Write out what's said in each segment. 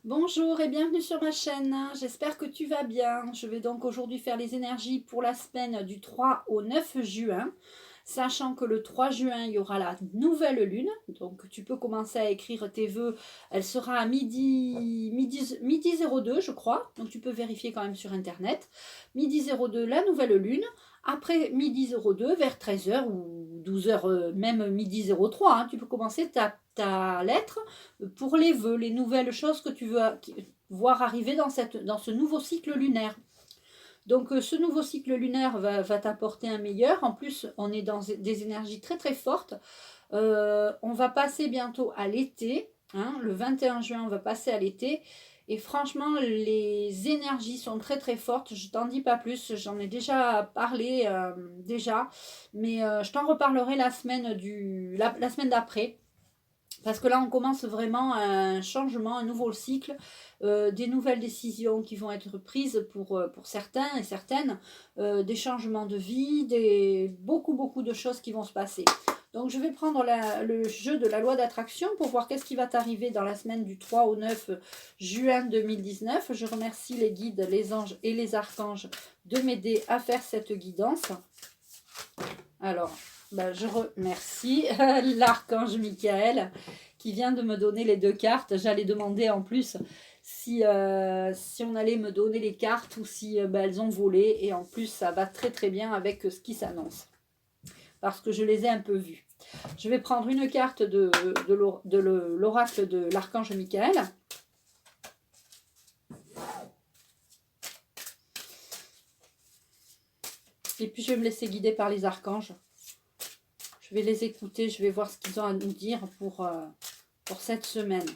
Bonjour et bienvenue sur ma chaîne. J'espère que tu vas bien. Je vais donc aujourd'hui faire les énergies pour la semaine du 3 au 9 juin. Sachant que le 3 juin, il y aura la nouvelle lune. Donc tu peux commencer à écrire tes vœux. Elle sera à midi 02, je crois. Donc tu peux vérifier quand même sur internet. Midi 02, la nouvelle lune. Après midi 02, vers 13h ou 12h, même midi 03, hein, tu peux commencer ta lettre pour les vœux, les nouvelles choses que tu veux voir arriver dans ce nouveau cycle lunaire. Donc ce nouveau cycle lunaire va t'apporter un meilleur. En plus, on est dans des énergies très très fortes. On va passer bientôt à l'été. Hein, le 21 juin, on va passer à l'été. Et franchement, les énergies sont très très fortes. Je t'en dis pas plus. J'en ai déjà parlé déjà. Mais je t'en reparlerai la semaine d'après. Parce que là, on commence vraiment un changement, un nouveau cycle, des nouvelles décisions qui vont être prises pour certains et certaines, des changements de vie, beaucoup de choses qui vont se passer. Donc, je vais prendre le jeu de la loi d'attraction pour voir qu'est-ce qui va t'arriver dans la semaine du 3 au 9 juin 2019. Je remercie les guides, les anges et les archanges de m'aider à faire cette guidance. Alors, je remercie l'archange Michael qui vient de me donner les deux cartes. J'allais demander en plus si on allait me donner les cartes ou si elles ont volé. Et en plus, ça va très très bien avec ce qui s'annonce. Parce que je les ai un peu vues. Je vais prendre une carte de l'oracle de l'archange Michael. Et puis, je vais me laisser guider par les archanges. Je vais les écouter, je vais voir ce qu'ils ont à nous dire pour cette semaine.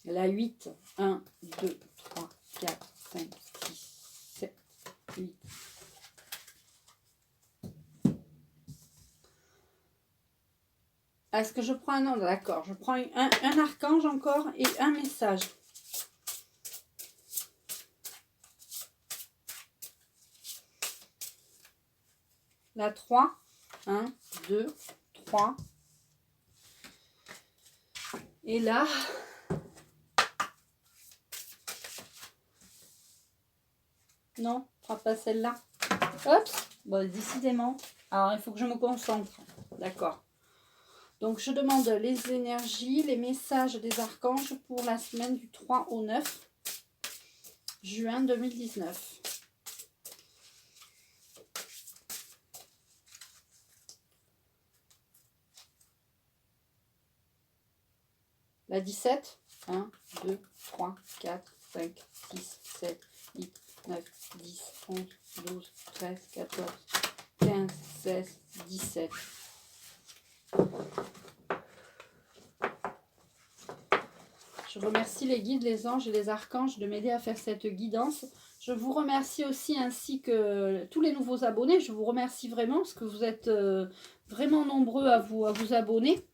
La 8, 1, 2, 3, 4, 5, 6, 7, 8. Est-ce que je prends un nom? D'accord, je prends un archange encore et un message. La 3, 1, 2, 3. Et là, non, je ne prends pas celle-là. Hop, bon, décidément. Alors, il faut que je me concentre. D'accord. Donc, je demande les énergies, les messages des archanges pour la semaine du 3 au 9 juin 2019. La 17, 1, 2, 3, 4, 5, 6, 7, 8, 9, 10, 11, 12, 13, 14, 15, 16, 17. Je remercie les guides, les anges et les archanges de m'aider à faire cette guidance. Je vous remercie aussi ainsi que tous les nouveaux abonnés. Je vous remercie vraiment parce que vous êtes vraiment nombreux à vous abonner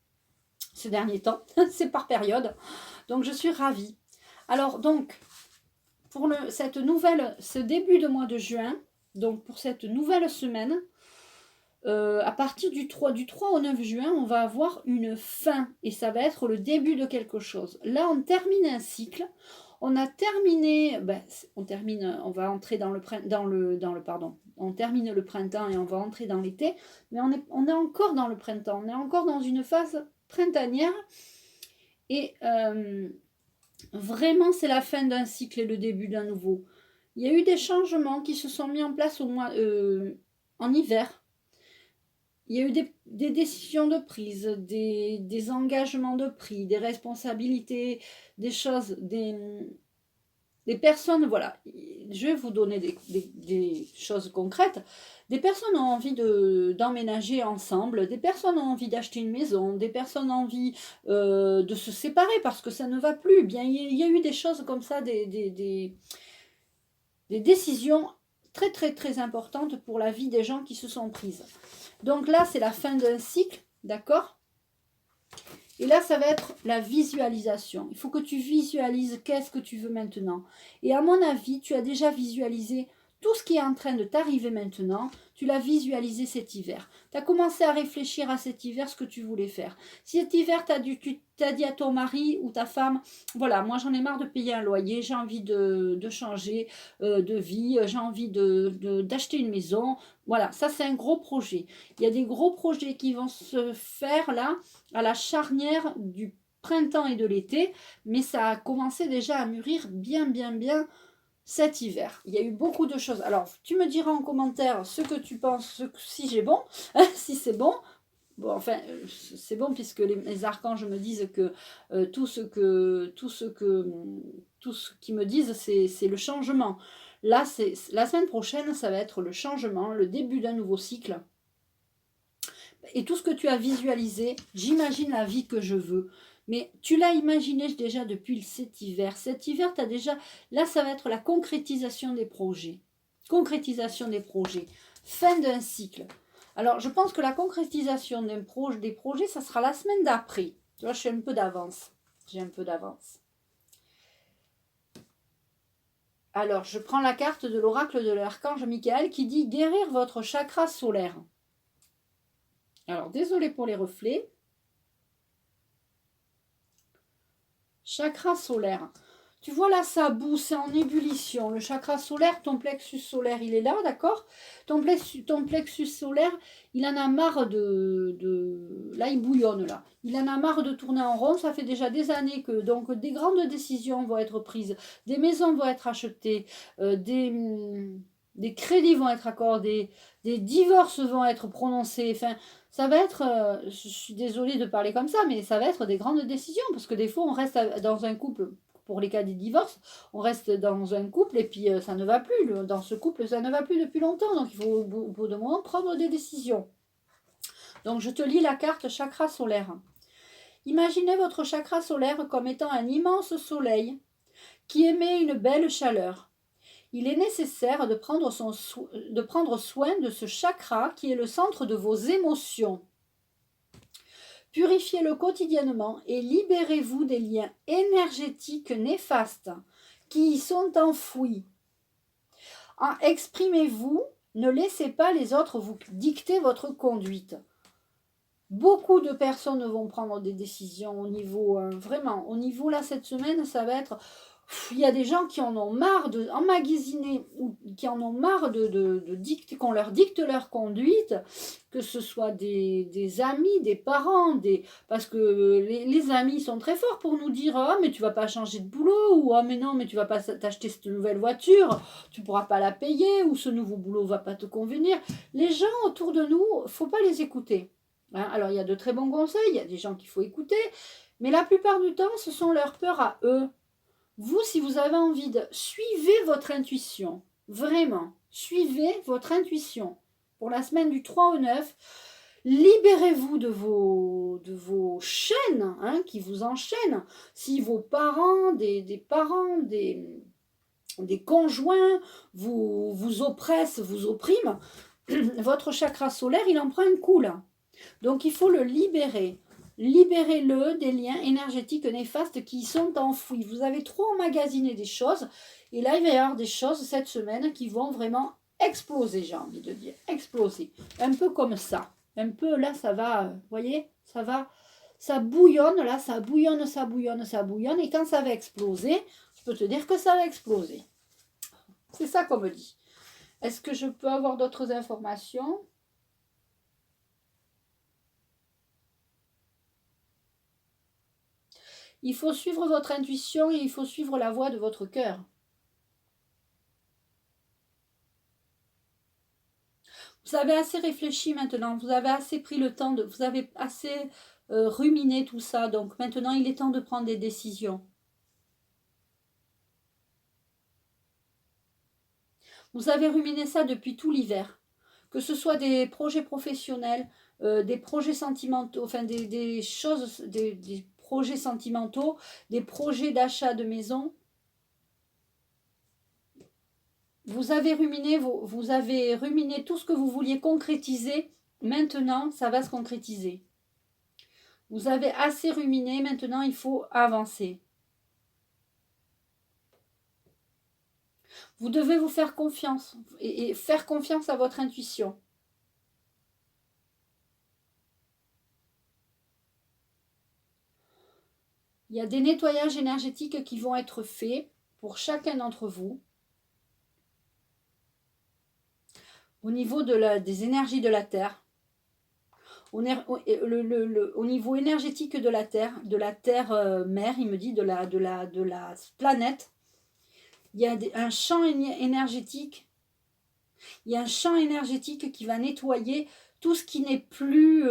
ces derniers temps. C'est par période. Donc, je suis ravie. Alors, donc, pour ce début de mois de juin, donc pour cette nouvelle semaine, à partir du 3 au 9 juin, on va avoir une fin et ça va être le début de quelque chose. Là, on termine un cycle. On a terminé, on va entrer on termine le printemps et on va entrer dans l'été, mais on est encore dans le printemps, on est encore dans une phase printanière et vraiment c'est la fin d'un cycle et le début d'un nouveau. Il y a eu des changements qui se sont mis en place en hiver. Il y a eu des décisions de prise, des engagements de pris, des responsabilités, des choses, des personnes, voilà. Je vais vous donner des choses concrètes. Des personnes ont envie d'emménager ensemble, des personnes ont envie d'acheter une maison, des personnes ont envie de se séparer parce que ça ne va plus. Bien, il y a eu des choses comme ça, des décisions très très très importantes pour la vie des gens qui se sont prises. Donc là, c'est la fin d'un cycle, d'accord? Et là, ça va être la visualisation. Il faut que tu visualises qu'est-ce que tu veux maintenant. Et à mon avis, tu as déjà visualisé tout ce qui est en train de t'arriver maintenant, tu l'as visualisé cet hiver. Tu as commencé à réfléchir à cet hiver ce que tu voulais faire. Si cet hiver, tu t'as dit à ton mari ou ta femme, voilà, moi j'en ai marre de payer un loyer, j'ai envie de changer de vie, j'ai envie d'acheter une maison. Voilà, ça c'est un gros projet. Il y a des gros projets qui vont se faire là, à la charnière du printemps et de l'été, mais ça a commencé déjà à mûrir bien cet hiver. Il y a eu beaucoup de choses. Alors, tu me diras en commentaire ce que tu penses, si j'ai bon, si c'est bon. Bon, enfin, c'est bon puisque les archanges me disent que tout ce qu'ils me disent, c'est le changement. Là, la semaine prochaine, ça va être le changement, le début d'un nouveau cycle. Et tout ce que tu as visualisé, j'imagine la vie que je veux. Mais tu l'as imaginé déjà depuis cet hiver. Cet hiver, tu as déjà... Là, ça va être la concrétisation des projets. Concrétisation des projets. Fin d'un cycle. Alors, je pense que la concrétisation des projets, ça sera la semaine d'après. Tu vois, je suis un peu d'avance. J'ai un peu d'avance. Alors, je prends la carte de l'oracle de l'archange Michael qui dit « Guérir votre chakra solaire ». Alors, désolé pour les reflets. Chakra solaire. Tu vois là, ça boue, c'est en ébullition. Le chakra solaire, ton plexus solaire, il est là, d'accord? Ton plexus solaire, il en a marre Là, il bouillonne, là. Il en a marre de tourner en rond. Ça fait déjà des années que donc des grandes décisions vont être prises. Des maisons vont être achetées. Des crédits vont être accordés. Des divorces vont être prononcés. Enfin, ça va être, je suis désolée de parler comme ça, mais ça va être des grandes décisions. Parce que des fois, on reste dans un couple... Pour les cas des divorces, on reste dans un couple et puis ça ne va plus. Dans ce couple, ça ne va plus depuis longtemps. Donc, il faut au bout de moment prendre des décisions. Donc, je te lis la carte chakra solaire. Imaginez votre chakra solaire comme étant un immense soleil qui émet une belle chaleur. Il est nécessaire de prendre soin de ce chakra qui est le centre de vos émotions. Purifiez-le quotidiennement et libérez-vous des liens énergétiques néfastes qui y sont enfouis. Exprimez-vous, ne laissez pas les autres vous dicter votre conduite. Beaucoup de personnes vont prendre des décisions au niveau, vraiment, au niveau là cette semaine, ça va être... Il y a des gens qui en ont marre d'emmagasiner, ou qui en ont marre qu'on leur dicte leur conduite, que ce soit des amis, des parents, parce que les amis sont très forts pour nous dire « Ah, mais tu vas pas changer de boulot » ou « Ah, mais non, mais tu vas pas t'acheter cette nouvelle voiture, tu pourras pas la payer » ou « Ce nouveau boulot va pas te convenir ». Les gens autour de nous, faut pas les écouter. Hein, alors, il y a de très bons conseils, il y a des gens qu'il faut écouter, mais la plupart du temps, ce sont leurs peurs à eux. Vous, si vous avez envie suivez votre intuition. Vraiment, suivez votre intuition. Pour la semaine du 3 au 9, libérez-vous de vos chaînes qui vous enchaînent. Si vos parents, des parents, des conjoints vous oppressent, vous oppriment, votre chakra solaire, il en prend un coup là. Donc, il faut le libérer. Libérez-le des liens énergétiques néfastes qui y sont enfouis. Vous avez trop emmagasiné des choses. Et là, il va y avoir des choses cette semaine qui vont vraiment exploser, j'ai envie de dire. Exploser. Un peu comme ça. Un peu là, ça va, vous voyez, ça va, ça bouillonne, là, ça bouillonne, ça bouillonne, ça bouillonne. Et quand ça va exploser, je peux te dire que ça va exploser. C'est ça qu'on me dit. Est-ce que je peux avoir d'autres informations ? Il faut suivre votre intuition et il faut suivre la voie de votre cœur. Vous avez assez réfléchi maintenant, vous avez assez pris le temps, vous avez assez ruminé tout ça. Donc maintenant, il est temps de prendre des décisions. Vous avez ruminé ça depuis tout l'hiver. Que ce soit des projets professionnels, des projets sentimentaux, enfin des choses, des projets sentimentaux, des projets d'achat de maison. Vous avez ruminé tout ce que vous vouliez concrétiser. Maintenant, ça va se concrétiser. Vous avez assez ruminé, maintenant il faut avancer. Vous devez vous faire confiance et faire confiance à votre intuition. Il y a des nettoyages énergétiques qui vont être faits pour chacun d'entre vous au niveau des énergies de la Terre, au niveau énergétique de la Terre mère, il me dit, de la planète. Il y a un champ énergétique. Il y a un champ énergétique qui va nettoyer tout ce qui n'est plus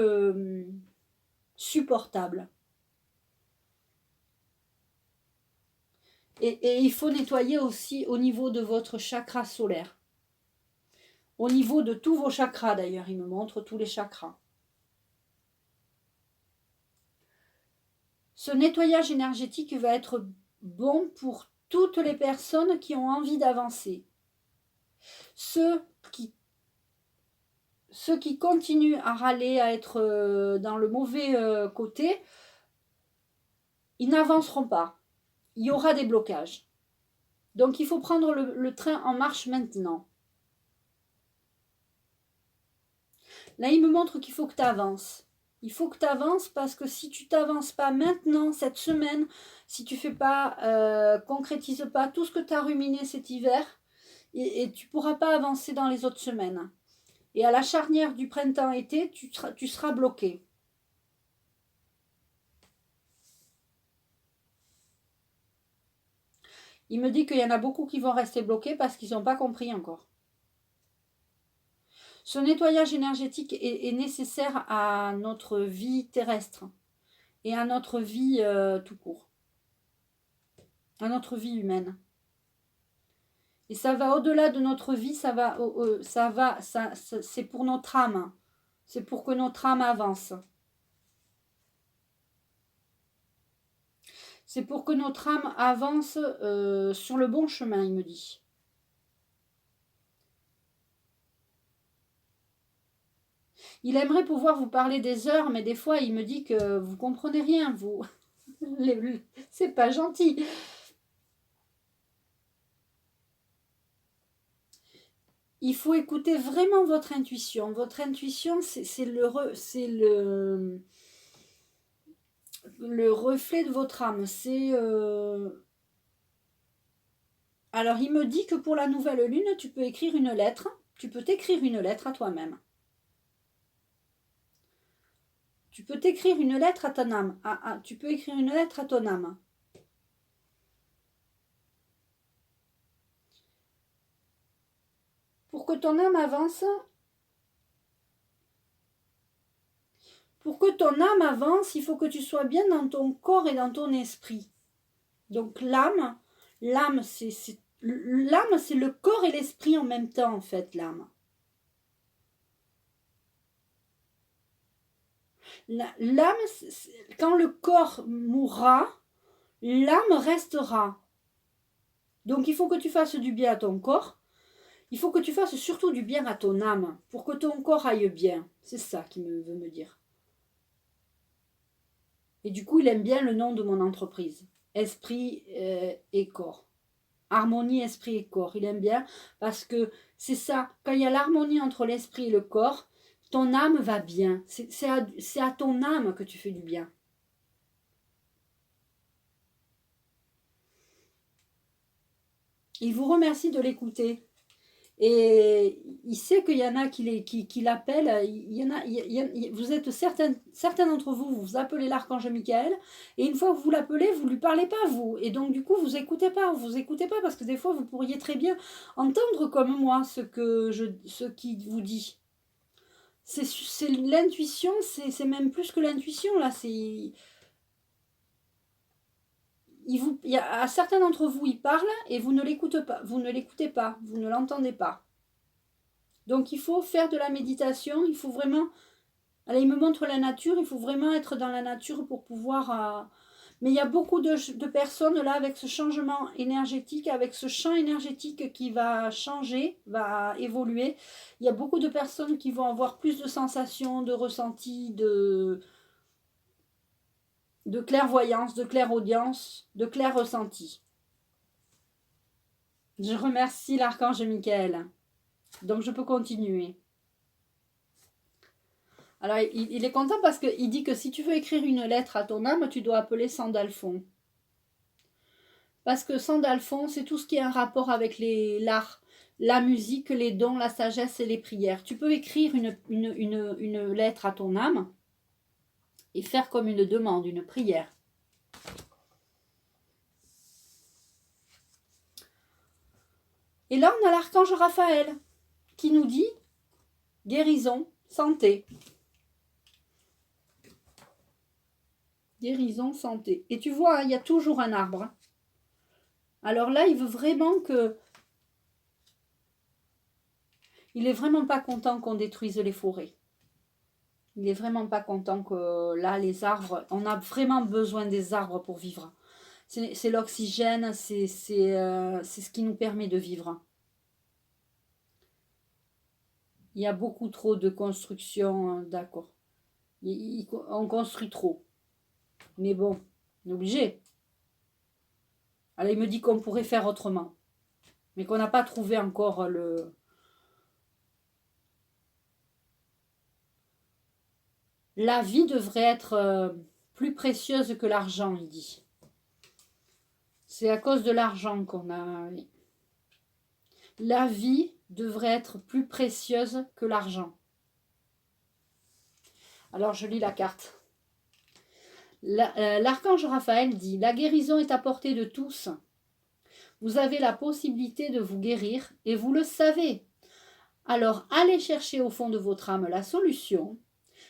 supportable. Et il faut nettoyer aussi au niveau de votre chakra solaire. Au niveau de tous vos chakras d'ailleurs, il me montre tous les chakras. Ce nettoyage énergétique va être bon pour toutes les personnes qui ont envie d'avancer. Ceux qui continuent à râler, à être dans le mauvais côté, ils n'avanceront pas. Il y aura des blocages. Donc il faut prendre le train en marche maintenant. Là, il me montre qu'il faut que tu avances. Il faut que tu avances parce que si tu t'avances pas maintenant, cette semaine, si tu fais pas, concrétises pas tout ce que tu as ruminé cet hiver, et tu ne pourras pas avancer dans les autres semaines. Et à la charnière du printemps-été, tu seras bloqué. Il me dit qu'il y en a beaucoup qui vont rester bloqués parce qu'ils n'ont pas compris encore. Ce nettoyage énergétique est nécessaire à notre vie terrestre et à notre vie tout court, à notre vie humaine. Et ça va au-delà de notre vie, c'est pour notre âme, c'est pour que notre âme avance. C'est pour que notre âme avance sur le bon chemin, il me dit. Il aimerait pouvoir vous parler des heures, mais des fois, il me dit que vous comprenez rien, vous. C'est pas gentil. Il faut écouter vraiment votre intuition. Votre intuition, c'est le reflet de votre âme. Alors, il me dit que pour la nouvelle lune, tu peux écrire une lettre. Tu peux t'écrire une lettre à toi-même. Tu peux t'écrire une lettre à ton âme. Tu peux écrire une lettre à ton âme. Pour que ton âme avance, il faut que tu sois bien dans ton corps et dans ton esprit. Donc l'âme, c'est le corps et l'esprit en même temps, en fait, l'âme. L'âme, quand le corps mourra, l'âme restera. Donc il faut que tu fasses du bien à ton corps. Il faut que tu fasses surtout du bien à ton âme pour que ton corps aille bien. C'est ça qu'il veut me dire. Et du coup, il aime bien le nom de mon entreprise. Esprit et corps. Harmonie, esprit et corps. Il aime bien parce que c'est ça. Quand il y a l'harmonie entre l'esprit et le corps, ton âme va bien. C'est à ton âme que tu fais du bien. Il vous remercie de l'écouter. Et il sait qu'il y en a qui l'appellent. Vous êtes certains d'entre vous, vous appelez l'archange Michael, et une fois que vous l'appelez, vous ne lui parlez pas, vous. Et donc, du coup, vous écoutez pas parce que des fois, vous pourriez très bien entendre comme moi ce qu'il vous dit. C'est l'intuition, c'est même plus que l'intuition, là. À certains d'entre vous, il parle et vous ne l'écoutez pas, vous ne l'entendez pas. Donc il faut faire de la méditation, il faut vraiment... Allez, il me montre la nature, il faut vraiment être dans la nature pour pouvoir... Mais il y a beaucoup de personnes là avec ce changement énergétique, avec ce champ énergétique qui va changer, va évoluer. Il y a beaucoup de personnes qui vont avoir plus de sensations, de ressentis, de clairvoyance, de clairaudience, de clair ressenti. Je remercie l'archange Michael. Donc, je peux continuer. Alors, il est content parce qu'il dit que si tu veux écrire une lettre à ton âme, tu dois appeler Sandalphon. Parce que Sandalphon, c'est tout ce qui a un rapport avec l'art, la musique, les dons, la sagesse et les prières. Tu peux écrire une lettre à ton âme et faire comme une demande, une prière. Et là, on a l'archange Raphaël qui nous dit guérison, santé. Guérison, santé. Et tu vois, il y a toujours un arbre. Alors là, il veut vraiment que... Il est vraiment pas content qu'on détruise les forêts. Il est vraiment pas content que là, les arbres... On a vraiment besoin des arbres pour vivre. C'est l'oxygène, c'est ce qui nous permet de vivre. Il y a beaucoup trop de construction, d'accord. On construit trop. Mais bon, on est obligé. Alors il me dit qu'on pourrait faire autrement. Mais qu'on n'a pas trouvé encore le... La vie devrait être plus précieuse que l'argent, il dit. C'est à cause de l'argent qu'on a... La vie devrait être plus précieuse que l'argent. Alors je lis la carte. L'archange Raphaël dit: la guérison est à portée de tous. Vous avez la possibilité de vous guérir et vous le savez. Alors allez chercher au fond de votre âme la solution,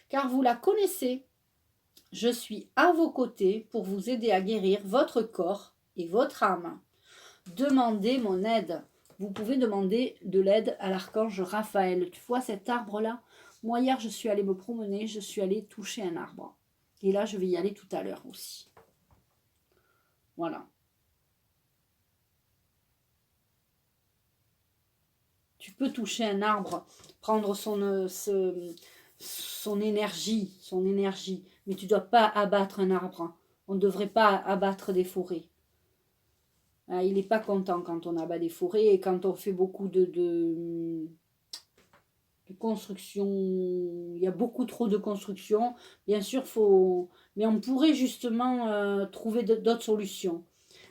car vous la connaissez. Je suis à vos côtés pour vous aider à guérir votre corps et votre âme. Demandez mon aide. Vous pouvez demander de l'aide à l'archange Raphaël. Tu vois cet arbre-là? Moi, hier, je suis allée me promener, je suis allée toucher un arbre. Et là, je vais y aller tout à l'heure aussi. Voilà. Tu peux toucher un arbre, prendre son énergie, mais tu ne dois pas abattre un arbre. On ne devrait pas abattre des forêts. Il n'est pas content quand on abat des forêts et quand on fait beaucoup de construction. Il y a beaucoup trop de construction. Bien sûr, mais on pourrait justement trouver d'autres solutions.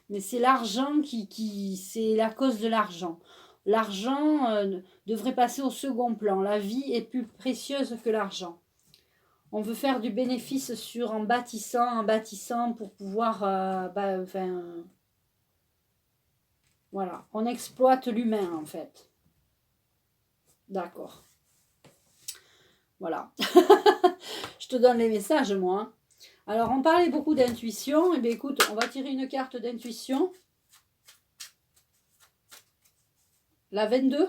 Mais c'est l'argent c'est la cause de l'argent. L'argent devrait passer au second plan. La vie est plus précieuse que l'argent. On veut faire du bénéfice en bâtissant pour pouvoir... voilà, on exploite l'humain en fait. D'accord. Voilà. Je te donne les messages, moi. Alors, on parlait beaucoup d'intuition. Eh bien, écoute, on va tirer une carte d'intuition. La 22.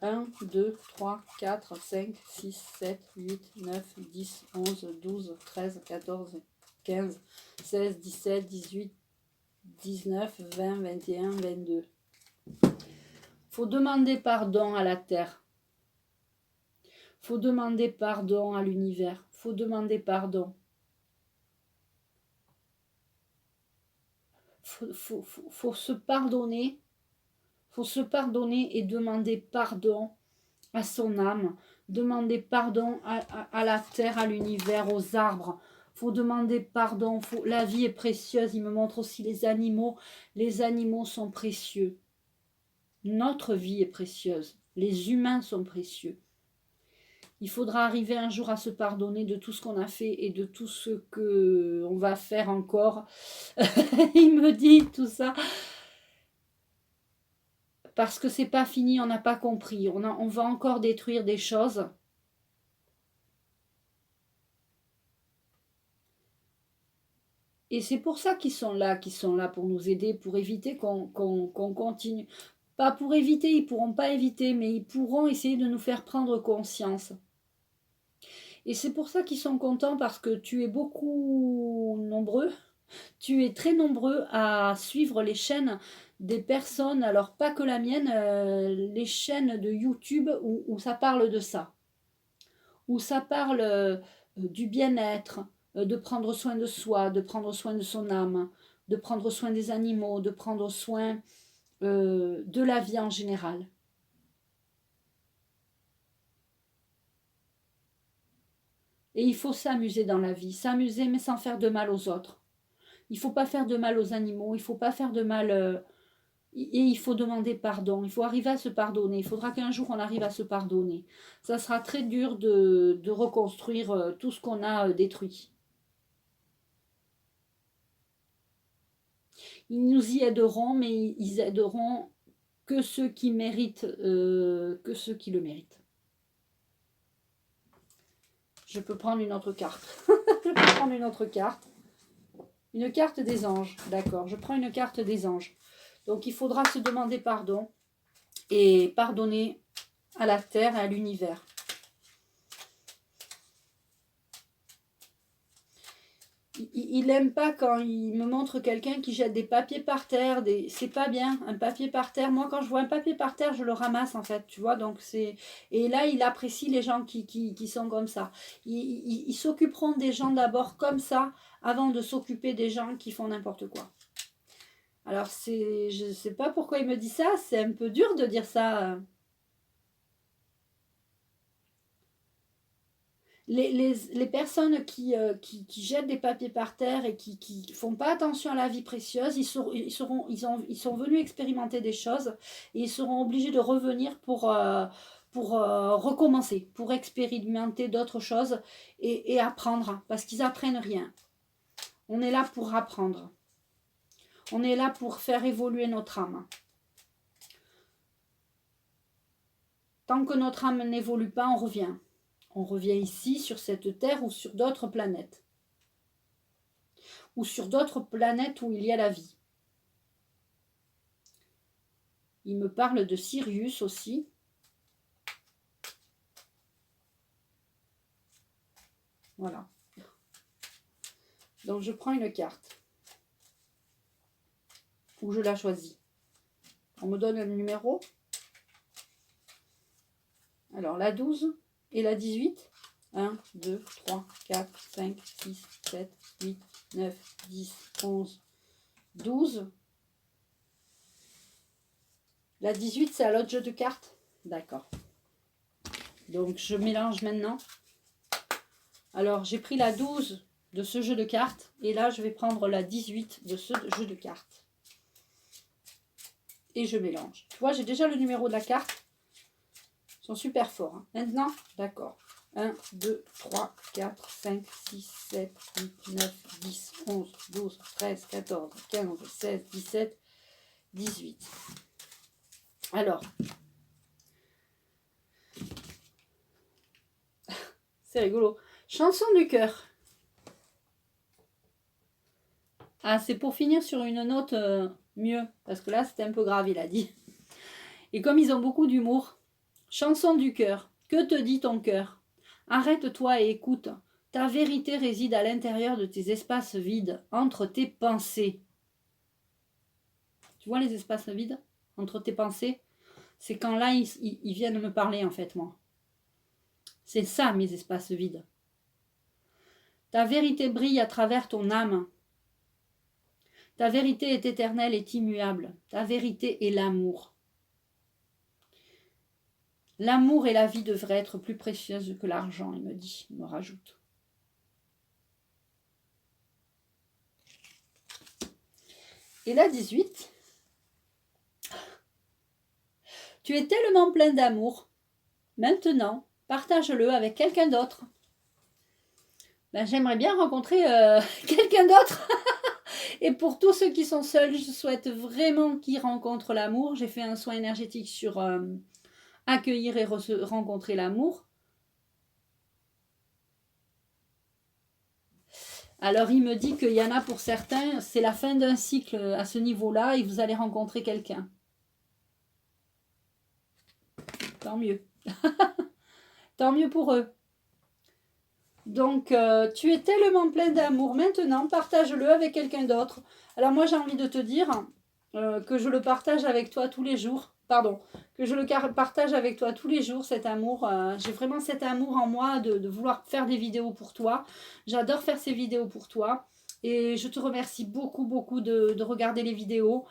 1, 2, 3, 4, 5, 6, 7, 8, 9, 10, 11, 12, 13, 14, 15, 16, 17, 18, 19, 20, 21, 22. Faut demander pardon à la terre. Faut demander pardon à l'univers. Faut demander pardon. Faut se pardonner. Faut se pardonner et demander pardon à son âme. Demander pardon à la terre, à l'univers, aux arbres. Faut demander pardon. La vie est précieuse. Il me montre aussi les animaux. Les animaux sont précieux. Notre vie est précieuse. Les humains sont précieux. Il faudra arriver un jour à se pardonner de tout ce qu'on a fait et de tout ce qu'on va faire encore. Il me dit tout ça. Parce que c'est pas fini, on n'a pas compris. On va encore détruire des choses. Et c'est pour ça qu'ils sont là pour nous aider, pour éviter qu'on continue. Pas pour éviter, ils ne pourront pas éviter, mais ils pourront essayer de nous faire prendre conscience. Et c'est pour ça qu'ils sont contents, parce que tu es beaucoup nombreux, tu es très nombreux à suivre les chaînes des personnes, alors pas que la mienne, les chaînes de YouTube où ça parle de ça. Où ça parle du bien-être, de prendre soin de soi, de prendre soin de son âme, de prendre soin des animaux, de prendre soin de la vie en général. Et il faut s'amuser dans la vie, s'amuser mais sans faire de mal aux autres. Il ne faut pas faire de mal aux animaux, il ne faut pas faire de mal... et il faut demander pardon, il faut arriver à se pardonner. Il faudra qu'un jour on arrive à se pardonner. Ça sera très dur de reconstruire tout ce qu'on a détruit. Ils nous y aideront, mais ils aideront que ceux qui méritent, que ceux qui le méritent. Je peux prendre une autre carte. Je peux prendre une autre carte. Une carte des anges, d'accord. Je prends une carte des anges. Donc il faudra se demander pardon et pardonner à la terre et à l'univers. Il n'aime pas quand il me montre quelqu'un qui jette des papiers par terre. C'est pas bien, un papier par terre. Moi, quand je vois un papier par terre, je le ramasse en fait, tu vois. Donc c'est et là, il apprécie les gens qui sont comme ça. Ils s'occuperont des gens d'abord comme ça, avant de s'occuper des gens qui font n'importe quoi. Alors, je ne sais pas pourquoi il me dit ça. C'est un peu dur de dire ça. Les personnes qui jettent des papiers par terre et qui ne font pas attention à la vie précieuse, ils sont venus expérimenter des choses et ils seront obligés de revenir pour recommencer, pour expérimenter d'autres choses et apprendre, parce qu'ils n'apprennent rien. On est là pour apprendre. On est là pour faire évoluer notre âme. Tant que notre âme n'évolue pas, on revient. On revient ici, sur cette terre ou sur d'autres planètes. Ou sur d'autres planètes où il y a la vie. Il me parle de Sirius aussi. Voilà. Donc je prends une carte. Ou je la choisis. On me donne un numéro. Alors la 12 et la 18. 1, 2, 3, 4, 5, 6, 7, 8, 9, 10, 11, 12. La 18, c'est à l'autre jeu de cartes. D'accord. Donc, je mélange maintenant. Alors, j'ai pris la 12 de ce jeu de cartes. Et là, je vais prendre la 18 de ce jeu de cartes. Et je mélange. Tu vois, j'ai déjà le numéro de la carte. Ils sont super forts. Hein. Maintenant, d'accord. 1, 2, 3, 4, 5, 6, 7, 8, 9, 10, 11, 12, 13, 14, 15, 16, 17, 18. Alors, c'est rigolo. Chanson du cœur. Ah, c'est pour finir sur une note mieux. Parce que là, c'était un peu grave, il a dit. Et comme ils ont beaucoup d'humour. Chanson du cœur. Que te dit ton cœur? Arrête-toi et écoute. Ta vérité réside à l'intérieur de tes espaces vides, entre tes pensées. Tu vois les espaces vides entre tes pensées? C'est quand là, ils viennent me parler, en fait, moi. C'est ça, mes espaces vides. Ta vérité brille à travers ton âme. Ta vérité est éternelle et immuable. Ta vérité est l'amour. L'amour et la vie devraient être plus précieuses que l'argent, il me dit, il me rajoute. Et la 18. Tu es tellement plein d'amour. Maintenant, partage-le avec quelqu'un d'autre. Ben, j'aimerais bien rencontrer quelqu'un d'autre. Et pour tous ceux qui sont seuls, je souhaite vraiment qu'ils rencontrent l'amour. J'ai fait un soin énergétique sur accueillir et rencontrer l'amour. Alors, il me dit qu'il y en a pour certains, c'est la fin d'un cycle à ce niveau-là et vous allez rencontrer quelqu'un. Tant mieux. Tant mieux pour eux. Donc, tu es tellement plein d'amour. Maintenant, partage-le avec quelqu'un d'autre. Alors, moi, j'ai envie de te dire que je le partage avec toi tous les jours. Pardon, que je le partage avec toi tous les jours, cet amour. J'ai vraiment cet amour en moi de vouloir faire des vidéos pour toi. J'adore faire ces vidéos pour toi. Et je te remercie beaucoup, beaucoup de regarder les vidéos.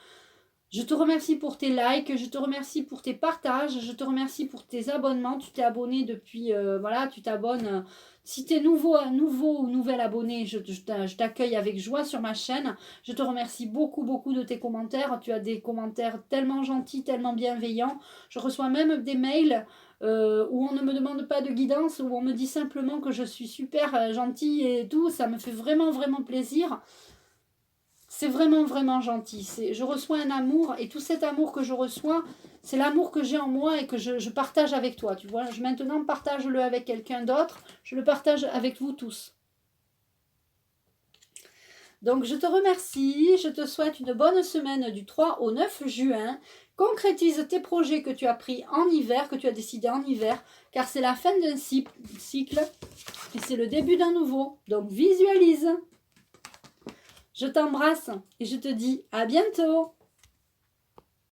Je te remercie pour tes likes, je te remercie pour tes partages, je te remercie pour tes abonnements. Tu t'es abonné depuis, voilà, tu t'abonnes. Si tu es nouveau ou nouvel abonné, je t'accueille avec joie sur ma chaîne. Je te remercie beaucoup, beaucoup de tes commentaires. Tu as des commentaires tellement gentils, tellement bienveillants. Je reçois même des mails où on ne me demande pas de guidance, où on me dit simplement que je suis super gentille et tout. Ça me fait vraiment, vraiment plaisir. C'est vraiment, vraiment gentil. Je reçois un amour et tout cet amour que je reçois, c'est l'amour que j'ai en moi et que je partage avec toi. Tu vois, maintenant, partage-le avec quelqu'un d'autre. Je le partage avec vous tous. Donc, je te remercie. Je te souhaite une bonne semaine du 3 au 9 juin. Concrétise tes projets que tu as pris en hiver, que tu as décidé en hiver, car c'est la fin d'un cycle et c'est le début d'un nouveau. Donc, visualise. Je t'embrasse et je te dis à bientôt.